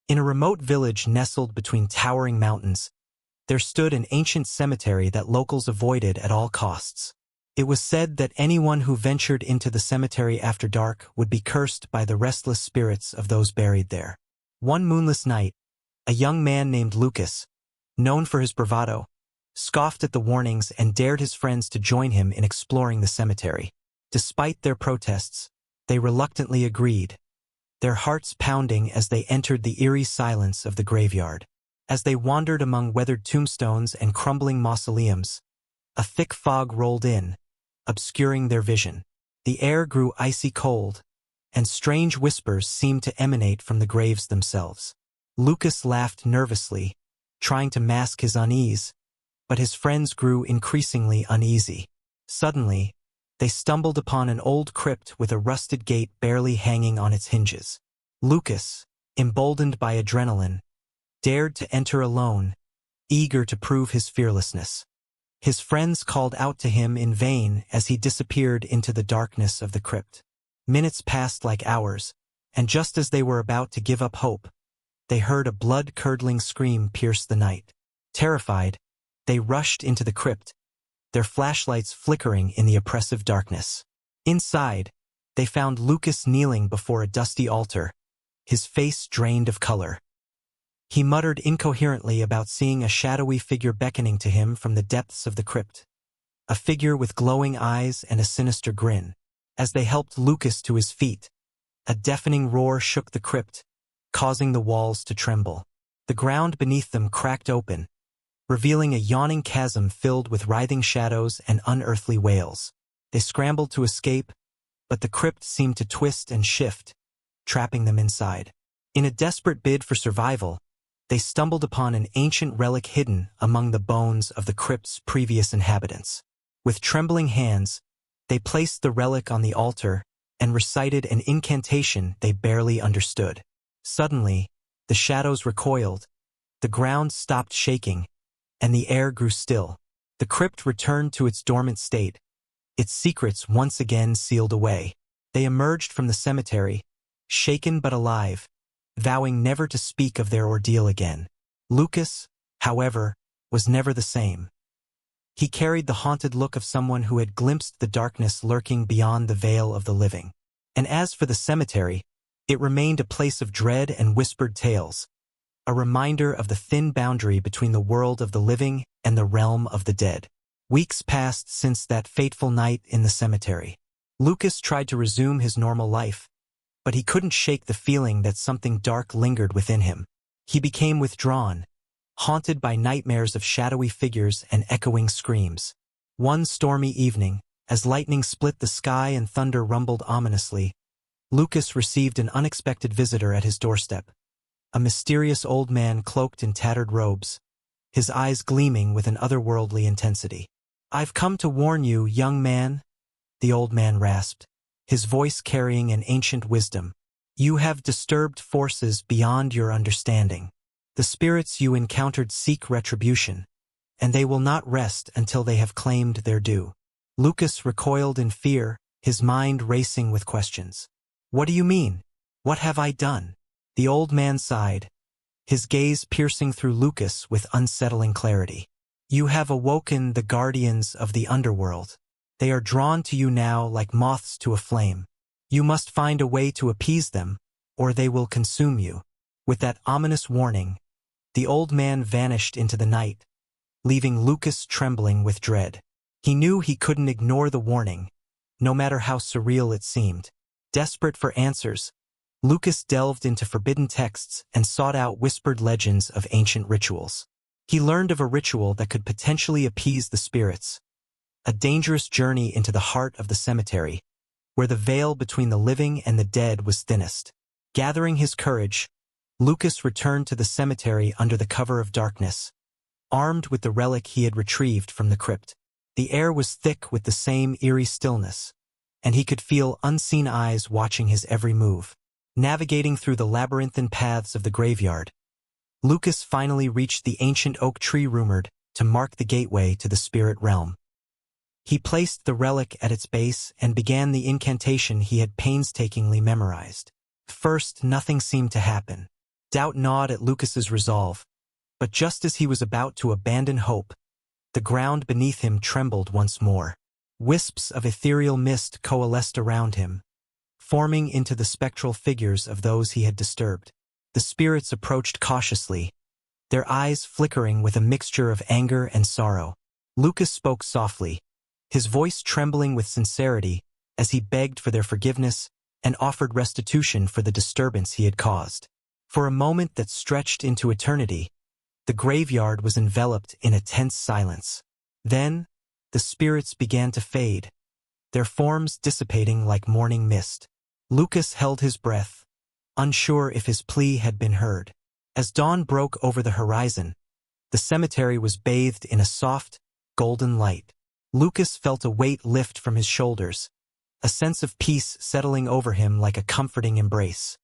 In a remote village nestled between towering mountains, there stood an ancient cemetery that locals avoided at all costs. It was said that anyone who ventured into the cemetery after dark would be cursed by the restless spirits of those buried there. One moonless night, a young man named Lucas, known for his bravado, scoffed at the warnings and dared his friends to join him in exploring the cemetery. Despite their protests, they reluctantly agreed, their hearts pounding as they entered the eerie silence of the graveyard. As they wandered among weathered tombstones and crumbling mausoleums, a thick fog rolled in, obscuring their vision. The air grew icy cold, and strange whispers seemed to emanate from the graves themselves. Lucas laughed nervously, trying to mask his unease, but his friends grew increasingly uneasy. Suddenly, they stumbled upon an old crypt with a rusted gate barely hanging on its hinges. Lucas, emboldened by adrenaline, dared to enter alone, eager to prove his fearlessness. His friends called out to him in vain as he disappeared into the darkness of the crypt. Minutes passed like hours, and just as they were about to give up hope, they heard a blood-curdling scream pierce the night. Terrified, they rushed into the crypt, their flashlights flickering in the oppressive darkness. Inside, they found Lucas kneeling before a dusty altar, his face drained of color. He muttered incoherently about seeing a shadowy figure beckoning to him from the depths of the crypt, a figure with glowing eyes and a sinister grin. As they helped Lucas to his feet, a deafening roar shook the crypt, causing the walls to tremble. The ground beneath them cracked open, revealing a yawning chasm filled with writhing shadows and unearthly wails. They scrambled to escape, but the crypt seemed to twist and shift, trapping them inside. In a desperate bid for survival, they stumbled upon an ancient relic hidden among the bones of the crypt's previous inhabitants. With trembling hands, they placed the relic on the altar and recited an incantation they barely understood. Suddenly, the shadows recoiled, the ground stopped shaking, and the air grew still. The crypt returned to its dormant state, its secrets once again sealed away. They emerged from the cemetery, shaken but alive, vowing never to speak of their ordeal again. Lucas, however, was never the same. He carried the haunted look of someone who had glimpsed the darkness lurking beyond the veil of the living. And as for the cemetery, it remained a place of dread and whispered tales, a reminder of the thin boundary between the world of the living and the realm of the dead. Weeks passed since that fateful night in the cemetery. Lucas tried to resume his normal life, but he couldn't shake the feeling that something dark lingered within him. He became withdrawn, haunted by nightmares of shadowy figures and echoing screams. One stormy evening, as lightning split the sky and thunder rumbled ominously, Lucas received an unexpected visitor at his doorstep. A mysterious old man cloaked in tattered robes, his eyes gleaming with an otherworldly intensity. "I've come to warn you, young man," the old man rasped, his voice carrying an ancient wisdom. "You have disturbed forces beyond your understanding. The spirits you encountered seek retribution, and they will not rest until they have claimed their due." Lucas recoiled in fear, his mind racing with questions. "What do you mean? What have I done?" The old man sighed, his gaze piercing through Lucas with unsettling clarity. "You have awoken the guardians of the underworld. They are drawn to you now like moths to a flame. You must find a way to appease them, or they will consume you." With that ominous warning, the old man vanished into the night, leaving Lucas trembling with dread. He knew he couldn't ignore the warning, no matter how surreal it seemed. Desperate for answers, Lucas delved into forbidden texts and sought out whispered legends of ancient rituals. He learned of a ritual that could potentially appease the spirits, a dangerous journey into the heart of the cemetery, where the veil between the living and the dead was thinnest. Gathering his courage, Lucas returned to the cemetery under the cover of darkness, armed with the relic he had retrieved from the crypt. The air was thick with the same eerie stillness, and he could feel unseen eyes watching his every move. Navigating through the labyrinthine paths of the graveyard, Lucas finally reached the ancient oak tree rumored to mark the gateway to the spirit realm. He placed the relic at its base and began the incantation he had painstakingly memorized. First, nothing seemed to happen. Doubt gnawed at Lucas's resolve, but just as he was about to abandon hope, the ground beneath him trembled once more. Wisps of ethereal mist coalesced around him, forming into the spectral figures of those he had disturbed. The spirits approached cautiously, their eyes flickering with a mixture of anger and sorrow. Lucas spoke softly, his voice trembling with sincerity as he begged for their forgiveness and offered restitution for the disturbance he had caused. For a moment that stretched into eternity, the graveyard was enveloped in a tense silence. Then, the spirits began to fade, their forms dissipating like morning mist. Lucas held his breath, unsure if his plea had been heard. As dawn broke over the horizon, the cemetery was bathed in a soft, golden light. Lucas felt a weight lift from his shoulders, a sense of peace settling over him like a comforting embrace.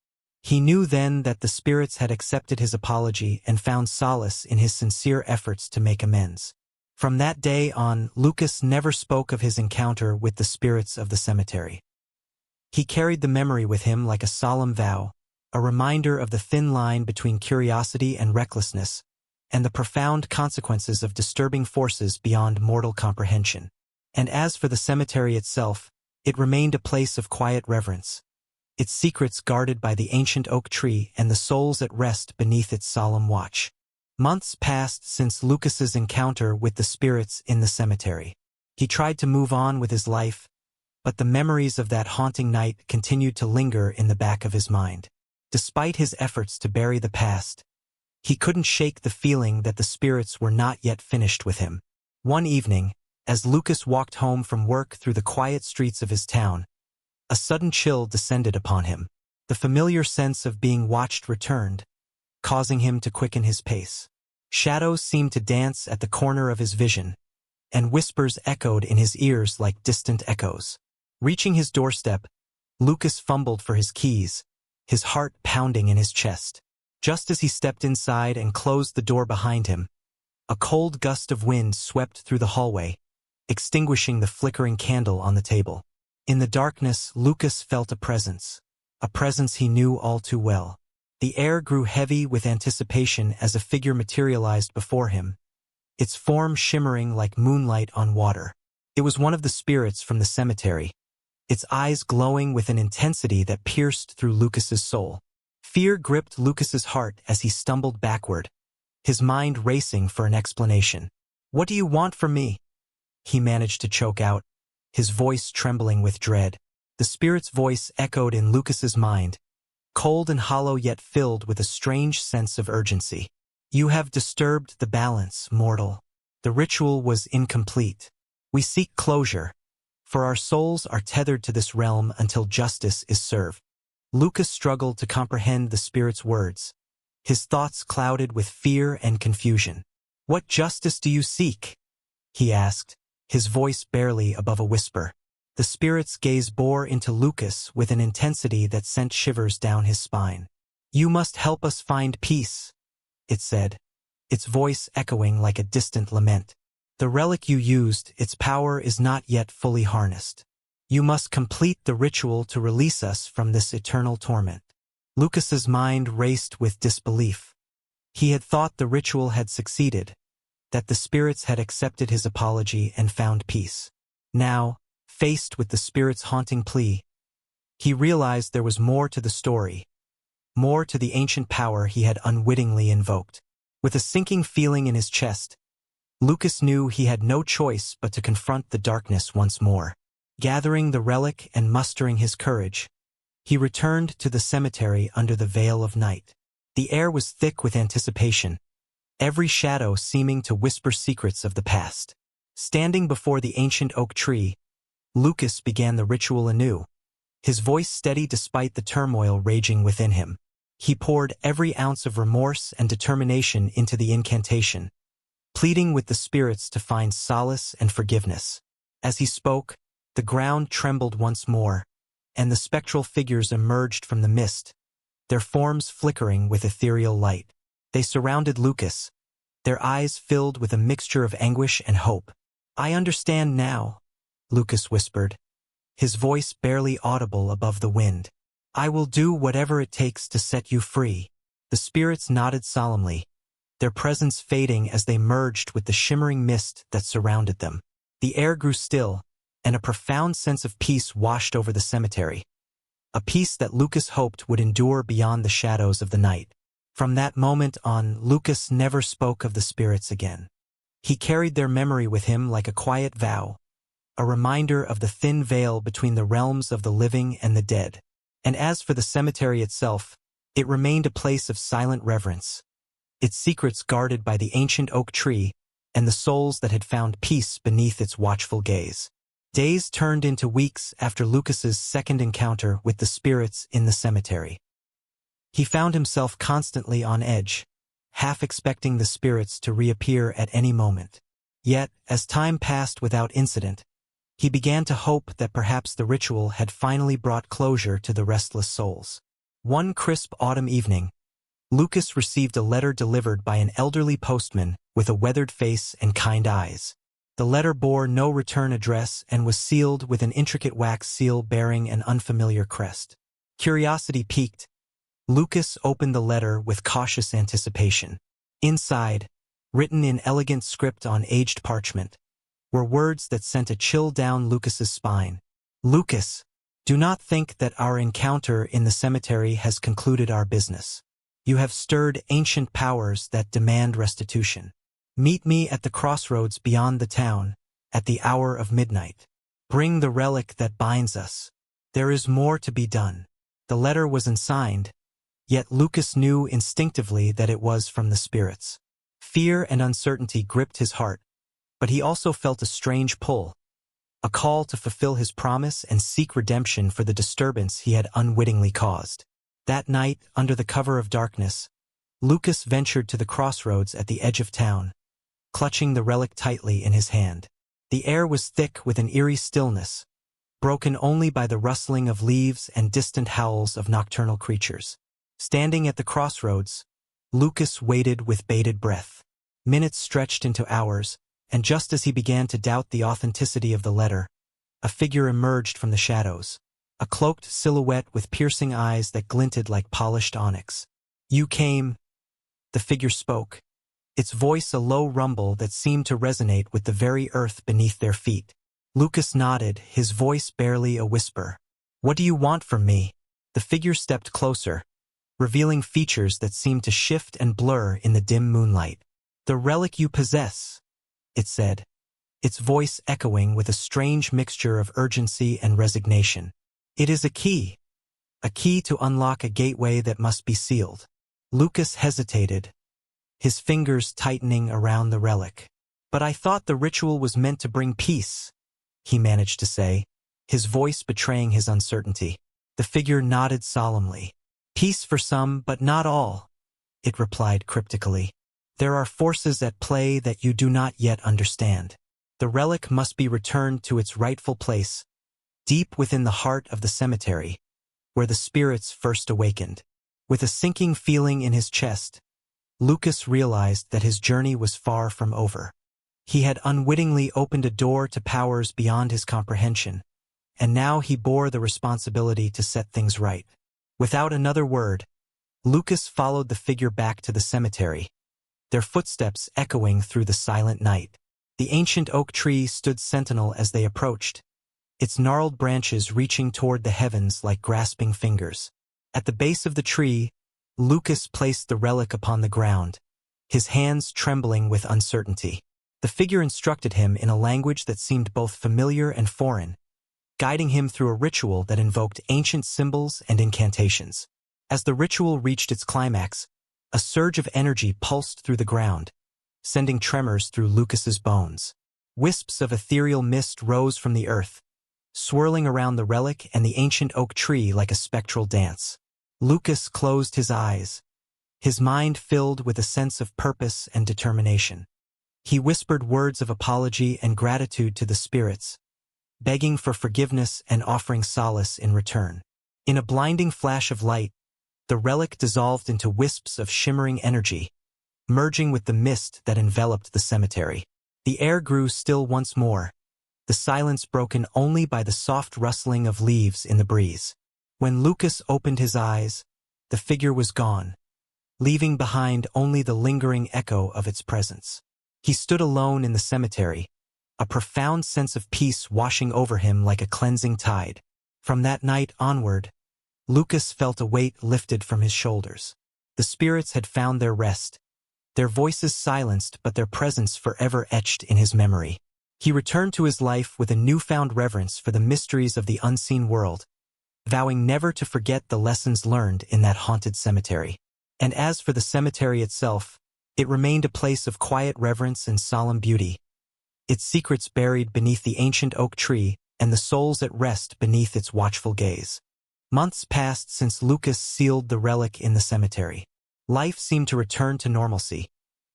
He knew then that the spirits had accepted his apology and found solace in his sincere efforts to make amends. From that day on, Lucas never spoke of his encounter with the spirits of the cemetery. He carried the memory with him like a solemn vow, a reminder of the thin line between curiosity and recklessness, and the profound consequences of disturbing forces beyond mortal comprehension. And as for the cemetery itself, it remained a place of quiet reverence, its secrets guarded by the ancient oak tree and the souls at rest beneath its solemn watch. Months passed since Lucas's encounter with the spirits in the cemetery. He tried to move on with his life, but the memories of that haunting night continued to linger in the back of his mind. Despite his efforts to bury the past, he couldn't shake the feeling that the spirits were not yet finished with him. One evening, as Lucas walked home from work through the quiet streets of his town, a sudden chill descended upon him. The familiar sense of being watched returned, causing him to quicken his pace. Shadows seemed to dance at the corner of his vision, and whispers echoed in his ears like distant echoes. Reaching his doorstep, Lucas fumbled for his keys, his heart pounding in his chest. Just as he stepped inside and closed the door behind him, a cold gust of wind swept through the hallway, extinguishing the flickering candle on the table. In the darkness, Lucas felt a presence he knew all too well. The air grew heavy with anticipation as a figure materialized before him, its form shimmering like moonlight on water. It was one of the spirits from the cemetery, its eyes glowing with an intensity that pierced through Lucas's soul. Fear gripped Lucas's heart as he stumbled backward, his mind racing for an explanation. "What do you want from me?" he managed to choke out, his voice trembling with dread. The spirit's voice echoed in Lucas's mind, cold and hollow yet filled with a strange sense of urgency. "You have disturbed the balance, mortal. The ritual was incomplete. We seek closure, for our souls are tethered to this realm until justice is served." Lucas struggled to comprehend the spirit's words, his thoughts clouded with fear and confusion. "What justice do you seek?" he asked, his voice barely above a whisper. The spirit's gaze bore into Lucas with an intensity that sent shivers down his spine. "You must help us find peace," it said, its voice echoing like a distant lament. "The relic you used, its power is not yet fully harnessed. You must complete the ritual to release us from this eternal torment." Lucas's mind raced with disbelief. He had thought the ritual had succeeded, that the spirits had accepted his apology and found peace. Now, faced with the spirit's haunting plea, he realized there was more to the story, more to the ancient power he had unwittingly invoked. With a sinking feeling in his chest, Lucas knew he had no choice but to confront the darkness once more. Gathering the relic and mustering his courage, he returned to the cemetery under the veil of night. The air was thick with anticipation, every shadow seeming to whisper secrets of the past. Standing before the ancient oak tree, Lucas began the ritual anew, his voice steady despite the turmoil raging within him. He poured every ounce of remorse and determination into the incantation, pleading with the spirits to find solace and forgiveness. As he spoke, the ground trembled once more, and the spectral figures emerged from the mist, their forms flickering with ethereal light. They surrounded Lucas, their eyes filled with a mixture of anguish and hope. "I understand now," Lucas whispered, his voice barely audible above the wind. "I will do whatever it takes to set you free." The spirits nodded solemnly, their presence fading as they merged with the shimmering mist that surrounded them. The air grew still, and a profound sense of peace washed over the cemetery, a peace that Lucas hoped would endure beyond the shadows of the night. From that moment on, Lucas never spoke of the spirits again. He carried their memory with him like a quiet vow, a reminder of the thin veil between the realms of the living and the dead. And as for the cemetery itself, it remained a place of silent reverence, its secrets guarded by the ancient oak tree and the souls that had found peace beneath its watchful gaze. Days turned into weeks after Lucas's second encounter with the spirits in the cemetery. He found himself constantly on edge, half expecting the spirits to reappear at any moment. Yet, as time passed without incident, he began to hope that perhaps the ritual had finally brought closure to the restless souls. One crisp autumn evening, Lucas received a letter delivered by an elderly postman with a weathered face and kind eyes. The letter bore no return address and was sealed with an intricate wax seal bearing an unfamiliar crest. Curiosity piqued, Lucas opened the letter with cautious anticipation. Inside, written in elegant script on aged parchment, were words that sent a chill down Lucas's spine. Lucas, do not think that our encounter in the cemetery has concluded our business. You have stirred ancient powers that demand restitution. Meet me at the crossroads beyond the town, at the hour of midnight. Bring the relic that binds us. There is more to be done. The letter was unsigned, yet Lucas knew instinctively that it was from the spirits. Fear and uncertainty gripped his heart, but he also felt a strange pull, a call to fulfill his promise and seek redemption for the disturbance he had unwittingly caused. That night, under the cover of darkness, Lucas ventured to the crossroads at the edge of town, clutching the relic tightly in his hand. The air was thick with an eerie stillness, broken only by the rustling of leaves and distant howls of nocturnal creatures. Standing at the crossroads, Lucas waited with bated breath. Minutes stretched into hours, and just as he began to doubt the authenticity of the letter, a figure emerged from the shadows, a cloaked silhouette with piercing eyes that glinted like polished onyx. "You came," the figure spoke, its voice a low rumble that seemed to resonate with the very earth beneath their feet. Lucas nodded, his voice barely a whisper. "What do you want from me?" The figure stepped closer, revealing features that seemed to shift and blur in the dim moonlight. "The relic you possess," it said, its voice echoing with a strange mixture of urgency and resignation. "It is a key to unlock a gateway that must be sealed." Lucas hesitated, his fingers tightening around the relic. "But I thought the ritual was meant to bring peace," he managed to say, his voice betraying his uncertainty. The figure nodded solemnly. "Peace for some, but not all," it replied cryptically. "There are forces at play that you do not yet understand. The relic must be returned to its rightful place, deep within the heart of the cemetery, where the spirits first awakened." With a sinking feeling in his chest, Lucas realized that his journey was far from over. He had unwittingly opened a door to powers beyond his comprehension, and now he bore the responsibility to set things right. Without another word, Lucas followed the figure back to the cemetery, their footsteps echoing through the silent night. The ancient oak tree stood sentinel as they approached, its gnarled branches reaching toward the heavens like grasping fingers. At the base of the tree, Lucas placed the relic upon the ground, his hands trembling with uncertainty. The figure instructed him in a language that seemed both familiar and foreign, guiding him through a ritual that invoked ancient symbols and incantations. As the ritual reached its climax, a surge of energy pulsed through the ground, sending tremors through Lucas's bones. Wisps of ethereal mist rose from the earth, swirling around the relic and the ancient oak tree like a spectral dance. Lucas closed his eyes, his mind filled with a sense of purpose and determination. He whispered words of apology and gratitude to the spirits, begging for forgiveness and offering solace in return. In a blinding flash of light, the relic dissolved into wisps of shimmering energy, merging with the mist that enveloped the cemetery. The air grew still once more, the silence broken only by the soft rustling of leaves in the breeze. When Lucas opened his eyes, the figure was gone, leaving behind only the lingering echo of its presence. He stood alone in the cemetery, a profound sense of peace washing over him like a cleansing tide. From that night onward, Lucas felt a weight lifted from his shoulders. The spirits had found their rest, their voices silenced but their presence forever etched in his memory. He returned to his life with a newfound reverence for the mysteries of the unseen world, vowing never to forget the lessons learned in that haunted cemetery. And as for the cemetery itself, it remained a place of quiet reverence and solemn beauty, its secrets buried beneath the ancient oak tree and the souls at rest beneath its watchful gaze. Months passed since Lucas sealed the relic in the cemetery. Life seemed to return to normalcy,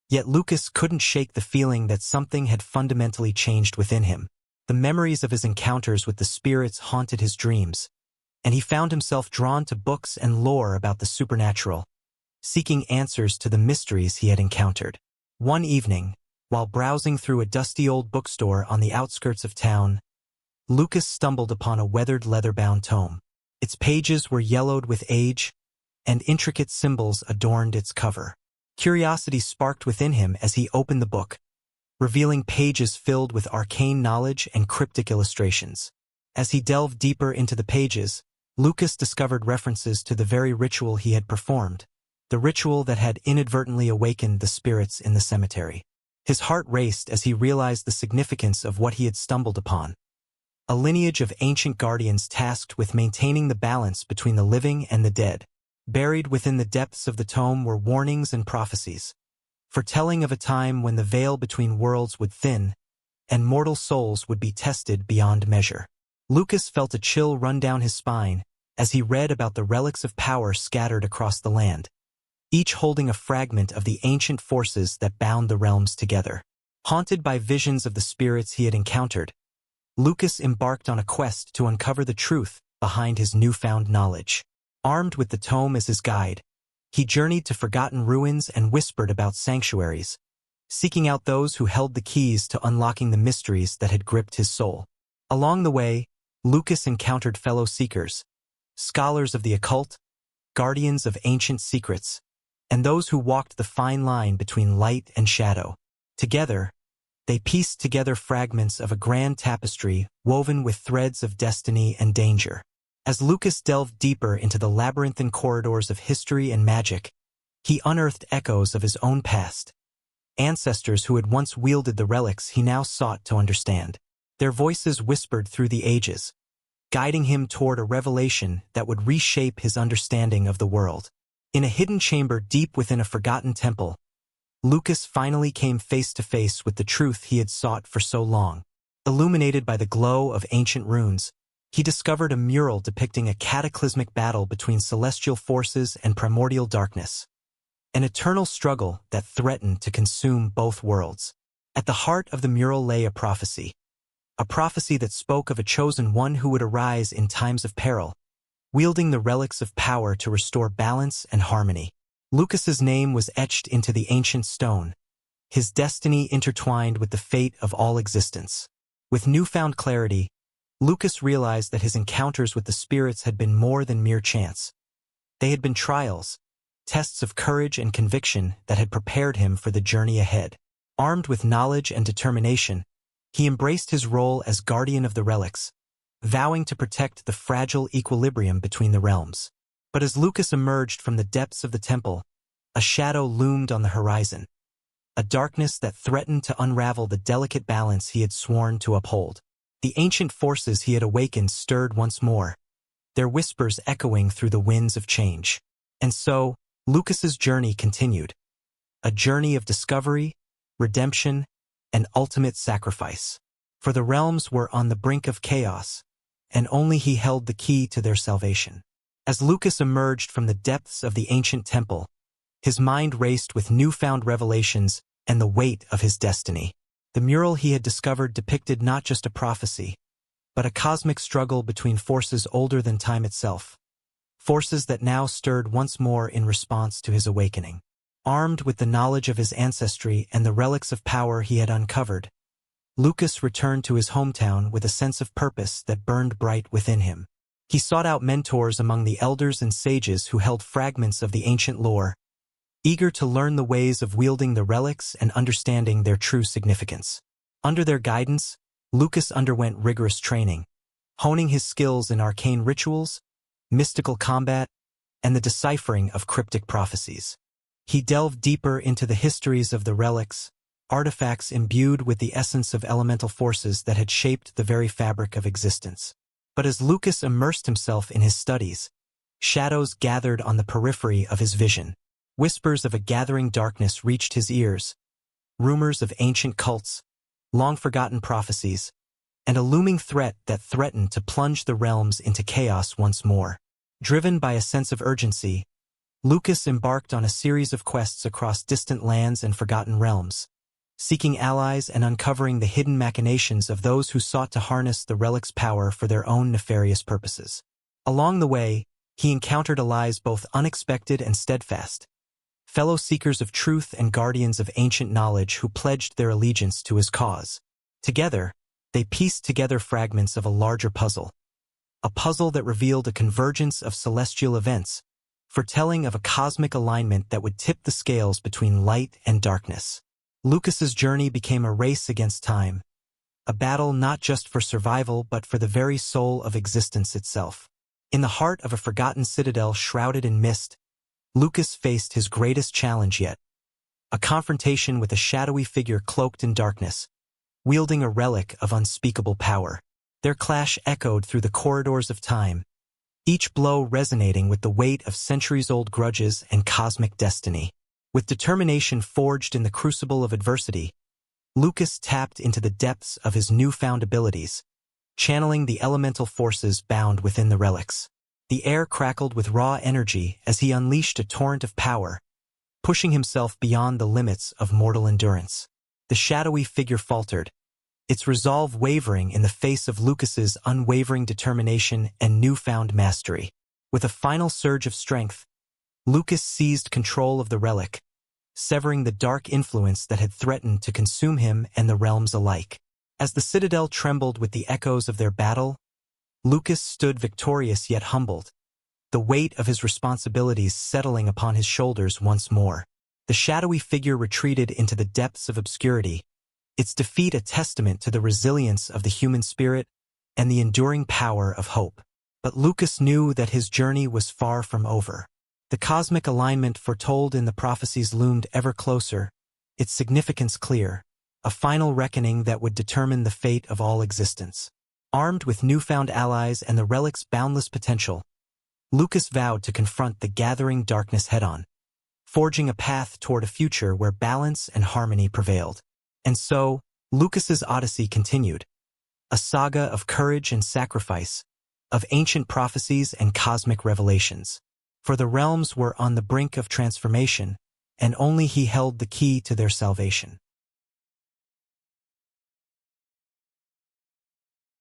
yet Lucas couldn't shake the feeling that something had fundamentally changed within him. The memories of his encounters with the spirits haunted his dreams, and he found himself drawn to books and lore about the supernatural, seeking answers to the mysteries he had encountered. One evening, while browsing through a dusty old bookstore on the outskirts of town, Lucas stumbled upon a weathered leather-bound tome. Its pages were yellowed with age, and intricate symbols adorned its cover. Curiosity sparked within him as he opened the book, revealing pages filled with arcane knowledge and cryptic illustrations. As he delved deeper into the pages, Lucas discovered references to the very ritual he had performed, the ritual that had inadvertently awakened the spirits in the cemetery. His heart raced as he realized the significance of what he had stumbled upon. A lineage of ancient guardians tasked with maintaining the balance between the living and the dead. Buried within the depths of the tome were warnings and prophecies, foretelling of a time when the veil between worlds would thin, and mortal souls would be tested beyond measure. Lucas felt a chill run down his spine as he read about the relics of power scattered across the land, each holding a fragment of the ancient forces that bound the realms together. Haunted by visions of the spirits he had encountered, Lucas embarked on a quest to uncover the truth behind his newfound knowledge. Armed with the tome as his guide, he journeyed to forgotten ruins and whispered about sanctuaries, seeking out those who held the keys to unlocking the mysteries that had gripped his soul. Along the way, Lucas encountered fellow seekers, scholars of the occult, guardians of ancient secrets, and those who walked the fine line between light and shadow. Together, they pieced together fragments of a grand tapestry woven with threads of destiny and danger. As Lucas delved deeper into the labyrinthine corridors of history and magic, he unearthed echoes of his own past. Ancestors who had once wielded the relics he now sought to understand. Their voices whispered through the ages, guiding him toward a revelation that would reshape his understanding of the world. In a hidden chamber deep within a forgotten temple, Lucas finally came face to face with the truth he had sought for so long. Illuminated by the glow of ancient runes, he discovered a mural depicting a cataclysmic battle between celestial forces and primordial darkness, an eternal struggle that threatened to consume both worlds. At the heart of the mural lay a prophecy that spoke of a chosen one who would arise in times of peril, wielding the relics of power to restore balance and harmony. Lucas's name was etched into the ancient stone, his destiny intertwined with the fate of all existence. With newfound clarity, Lucas realized that his encounters with the spirits had been more than mere chance. They had been trials, tests of courage and conviction that had prepared him for the journey ahead. Armed with knowledge and determination, he embraced his role as guardian of the relics, vowing to protect the fragile equilibrium between the realms. But as Lucas emerged from the depths of the temple, a shadow loomed on the horizon, a darkness that threatened to unravel the delicate balance he had sworn to uphold. The ancient forces he had awakened stirred once more, their whispers echoing through the winds of change. And so, Lucas's journey continued, a journey of discovery, redemption, and ultimate sacrifice. For the realms were on the brink of chaos, and only he held the key to their salvation. As Lucas emerged from the depths of the ancient temple, his mind raced with newfound revelations and the weight of his destiny. The mural he had discovered depicted not just a prophecy, but a cosmic struggle between forces older than time itself, forces that now stirred once more in response to his awakening. Armed with the knowledge of his ancestry and the relics of power he had uncovered, Lucas returned to his hometown with a sense of purpose that burned bright within him. He sought out mentors among the elders and sages who held fragments of the ancient lore, eager to learn the ways of wielding the relics and understanding their true significance. Under their guidance, Lucas underwent rigorous training, honing his skills in arcane rituals, mystical combat, and the deciphering of cryptic prophecies. He delved deeper into the histories of the relics, artifacts imbued with the essence of elemental forces that had shaped the very fabric of existence. But as Lucas immersed himself in his studies, shadows gathered on the periphery of his vision. Whispers of a gathering darkness reached his ears, rumors of ancient cults, long-forgotten prophecies, and a looming threat that threatened to plunge the realms into chaos once more. Driven by a sense of urgency, Lucas embarked on a series of quests across distant lands and forgotten realms, seeking allies and uncovering the hidden machinations of those who sought to harness the relic's power for their own nefarious purposes. Along the way, he encountered allies both unexpected and steadfast, fellow seekers of truth and guardians of ancient knowledge who pledged their allegiance to his cause. Together, they pieced together fragments of a larger puzzle, a puzzle that revealed a convergence of celestial events, foretelling of a cosmic alignment that would tip the scales between light and darkness. Lucas's journey became a race against time, a battle not just for survival but for the very soul of existence itself. In the heart of a forgotten citadel shrouded in mist, Lucas faced his greatest challenge yet, a confrontation with a shadowy figure cloaked in darkness, wielding a relic of unspeakable power. Their clash echoed through the corridors of time, each blow resonating with the weight of centuries-old grudges and cosmic destiny. With determination forged in the crucible of adversity, Lucas tapped into the depths of his newfound abilities, channeling the elemental forces bound within the relics. The air crackled with raw energy as he unleashed a torrent of power, pushing himself beyond the limits of mortal endurance. The shadowy figure faltered, its resolve wavering in the face of Lucas's unwavering determination and newfound mastery. With a final surge of strength, Lucas seized control of the relic, severing the dark influence that had threatened to consume him and the realms alike. As the citadel trembled with the echoes of their battle, Lucas stood victorious yet humbled, the weight of his responsibilities settling upon his shoulders once more. The shadowy figure retreated into the depths of obscurity, its defeat a testament to the resilience of the human spirit and the enduring power of hope. But Lucas knew that his journey was far from over. The cosmic alignment foretold in the prophecies loomed ever closer, its significance clear, a final reckoning that would determine the fate of all existence. Armed with newfound allies and the relic's boundless potential, Lucas vowed to confront the gathering darkness head-on, forging a path toward a future where balance and harmony prevailed. And so, Lucas's odyssey continued, a saga of courage and sacrifice, of ancient prophecies and cosmic revelations. For the realms were on the brink of transformation, and only he held the key to their salvation.